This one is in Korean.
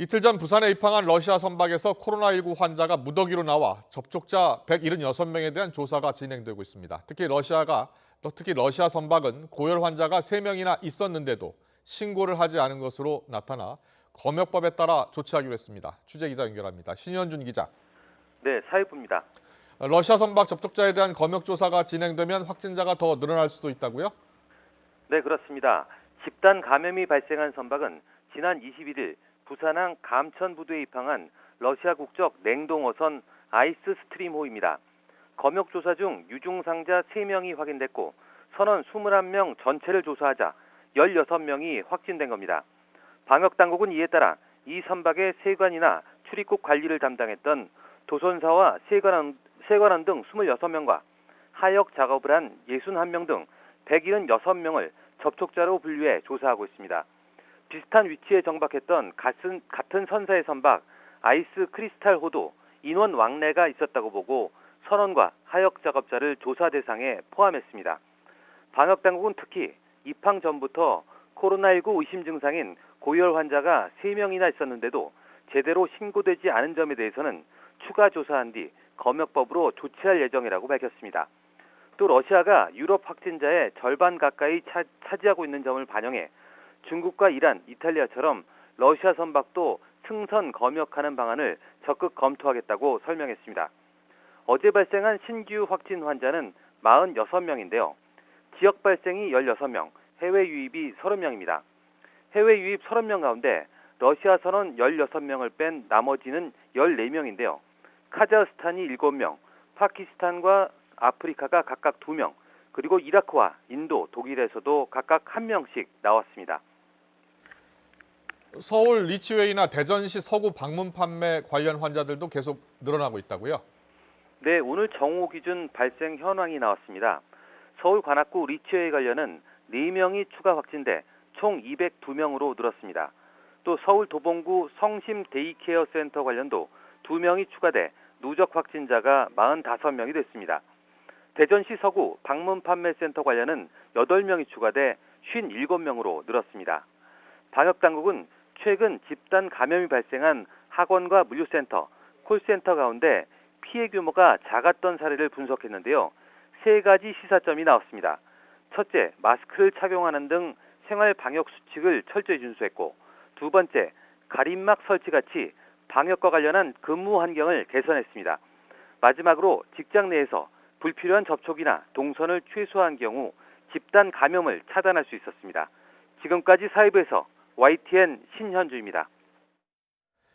이틀 전 부산에 입항한 러시아 선박에서 코로나19 환자가 무더기로 나와 접촉자 176명에 대한 조사가 진행되고 있습니다. 특히 러시아 선박은 고열 환자가 3명이나 있었는데도 신고를 하지 않은 것으로 나타나 검역법에 따라 조치하기로 했습니다. 취재 기자 연결합니다. 신현준 기자. 네, 사회부입니다. 러시아 선박 접촉자에 대한 검역 조사가 진행되면 확진자가 더 늘어날 수도 있다고요? 네, 그렇습니다. 집단 감염이 발생한 선박은 지난 21일 부산항 감천부두에 입항한 러시아 국적 냉동어선 아이스 스트림호입니다. 검역 조사 중 유증상자 3명이 확인됐고 선원 21명 전체를 조사하자 16명이 확진된 겁니다. 방역당국은 이에 따라 이 선박의 세관이나 출입국 관리를 담당했던 도선사와 세관원 등 26명과 하역 작업을 한 61명 등 176명을 접촉자로 분류해 조사하고 있습니다. 비슷한 위치에 정박했던 같은 선사의 선박 아이스 크리스탈호도 인원 왕래가 있었다고 보고 선원과 하역 작업자를 조사 대상에 포함했습니다. 방역당국은 특히 입항 전부터 코로나19 의심 증상인 고열 환자가 3명이나 있었는데도 제대로 신고되지 않은 점에 대해서는 추가 조사한 뒤 검역법으로 조치할 예정이라고 밝혔습니다. 또 러시아가 유럽 확진자의 절반 가까이 차지하고 있는 점을 반영해 중국과 이란, 이탈리아처럼 러시아 선박도 승선 검역하는 방안을 적극 검토하겠다고 설명했습니다. 어제 발생한 신규 확진 환자는 46명인데요. 지역 발생이 16명, 해외 유입이 30명입니다. 해외 유입 30명 가운데 러시아 선원 16명을 뺀 나머지는 14명인데요. 카자흐스탄이 7명, 파키스탄과 아프리카가 각각 2명, 그리고 이라크와 인도, 독일에서도 각각 1명씩 나왔습니다. 서울 리치웨이나 대전시 서구 방문 판매 관련 환자들도 계속 늘어나고 있다고요? 네, 오늘 정오 기준 발생 현황이 나왔습니다. 서울 관악구 리치웨이 관련은 4명이 추가 확진돼 총 202명으로 늘었습니다. 또 서울 도봉구 성심 데이케어 센터 관련도 2명이 추가돼 누적 확진자가 45명이 됐습니다. 대전시 서구 방문 판매센터 관련은 8명이 추가돼 57명으로 늘었습니다. 방역당국은 최근 집단 감염이 발생한 학원과 물류센터, 콜센터 가운데 피해 규모가 작았던 사례를 분석했는데요. 3가지 시사점이 나왔습니다. 첫째, 마스크를 착용하는 등 생활 방역 수칙을 철저히 준수했고, 두 번째, 가림막 설치 같이 방역과 관련한 근무 환경을 개선했습니다. 마지막으로 직장 내에서 불필요한 접촉이나 동선을 최소화한 경우 집단 감염을 차단할 수 있었습니다. 지금까지 사회부에서 YTN 신현주입니다.